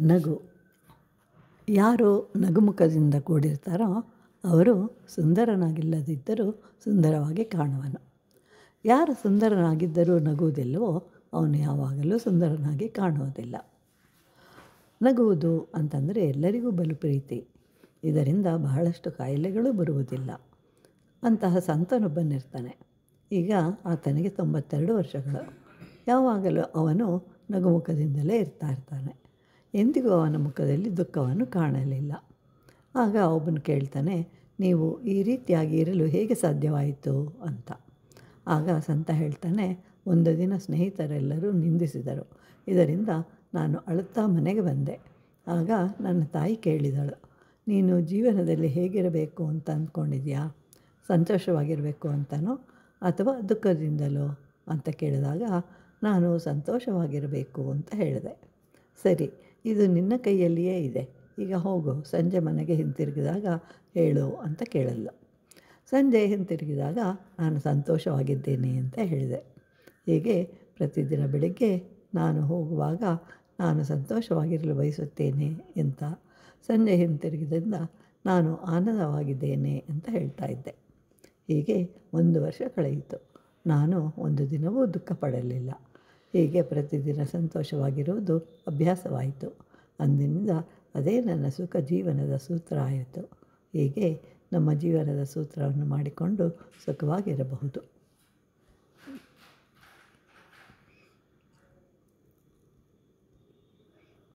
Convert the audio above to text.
ನಗು. ಯಾರು ನಗುಮುಖದಿಂದ ಕೂಡಿರ್ತಾರೋ ಅವರು ಸುಂದರನಾಗಿಲ್ಲದಿದ್ದರೂ ಸುಂದರವಾಗಿ ಕಾಣುವನು. ಯಾರು ಸುಂದರನಾಗಿದ್ದರೂ ನಗುವುದಿಲ್ಲವೋ ಅವನು ಯಾವಾಗಲೂ ಸುಂದರನಾಗಿ ಕಾಣುವುದಿಲ್ಲ. ನಗುವುದು ಅಂತಂದರೆ ಎಲ್ಲರಿಗೂ ಬಲು ಪ್ರೀತಿ. ಇದರಿಂದ ಬಹಳಷ್ಟು ಕಾಯಿಲೆಗಳು ಬರುವುದಿಲ್ಲ. ಅಂತಹ ಸಂತನೊಬ್ಬನಿರ್ತಾನೆ. ಈಗ ಆತನಿಗೆ 92 ವರ್ಷಗಳು. ಯಾವಾಗಲೂ ಅವನು ನಗುಮುಖದಿಂದಲೇ ಇರ್ತಾನೆ. ಎಂದಿಗೂ ಅವನ ಮುಖದಲ್ಲಿ ದುಃಖವನ್ನು ಕಾಣಲಿಲ್ಲ. ಆಗ ಒಬ್ಬನು ಕೇಳ್ತಾನೆ, ನೀವು ಈ ರೀತಿಯಾಗಿ ಇರಲು ಹೇಗೆ ಸಾಧ್ಯವಾಯಿತು ಅಂತ. ಆಗ ಸಂತ ಹೇಳ್ತಾನೆ, ಒಂದು ದಿನ ಸ್ನೇಹಿತರೆಲ್ಲರೂ ನಿಂದಿಸಿದರು. ಇದರಿಂದ ನಾನು ಅಳುತ್ತಾ ಮನೆಗೆ ಬಂದೆ. ಆಗ ನನ್ನ ತಾಯಿ ಕೇಳಿದಳು, ನೀನು ಜೀವನದಲ್ಲಿ ಹೇಗಿರಬೇಕು ಅಂತ ಅಂದ್ಕೊಂಡಿದ್ಯಾ? ಸಂತೋಷವಾಗಿರಬೇಕು ಅಂತನೋ ಅಥವಾ ದುಃಖದಿಂದಲೋ ಅಂತ ಕೇಳಿದಾಗ ನಾನು ಸಂತೋಷವಾಗಿರಬೇಕು ಅಂತ ಹೇಳಿದೆ. ಸರಿ, ಇದು ನಿನ್ನ ಕೈಯಲ್ಲಿಯೇ ಇದೆ. ಈಗ ಹೋಗು, ಸಂಜೆ ಮನೆಗೆ ಹಿಂತಿರುಗಿದಾಗ ಹೇಳು ಅಂತ ಕೇಳಲ್ಲ. ಸಂಜೆ ಹಿಂತಿರುಗಿದಾಗ ನಾನು ಸಂತೋಷವಾಗಿದ್ದೇನೆ ಅಂತ ಹೇಳಿದೆ. ಹೀಗೆ ಪ್ರತಿದಿನ ಬೆಳಗ್ಗೆ ನಾನು ಹೋಗುವಾಗ ನಾನು ಸಂತೋಷವಾಗಿರಲು ಬಯಸುತ್ತೇನೆ ಅಂತ, ಸಂಜೆ ಹಿಂತಿರುಗಿದಿಂದ ನಾನು ಆನಂದವಾಗಿದ್ದೇನೆ ಅಂತ ಹೇಳ್ತಾ ಇದ್ದೆ. ಹೀಗೆ 1 ವರ್ಷ ಕಳೆಯಿತು. ನಾನು ಒಂದು ದಿನವೂ ದುಃಖ ಪಡಲಿಲ್ಲ. ಹೀಗೆ ಪ್ರತಿದಿನ ಸಂತೋಷವಾಗಿರುವುದು ಅಭ್ಯಾಸವಾಯಿತು. ಅಂದಿನಿಂದ ಅದೇ ನನ್ನ ಸುಖ ಜೀವನದ ಸೂತ್ರ ಆಯಿತು. ಹೀಗೆ ನಮ್ಮ ಜೀವನದ ಸೂತ್ರವನ್ನು ಮಾಡಿಕೊಂಡು ಸುಖವಾಗಿರಬಹುದು.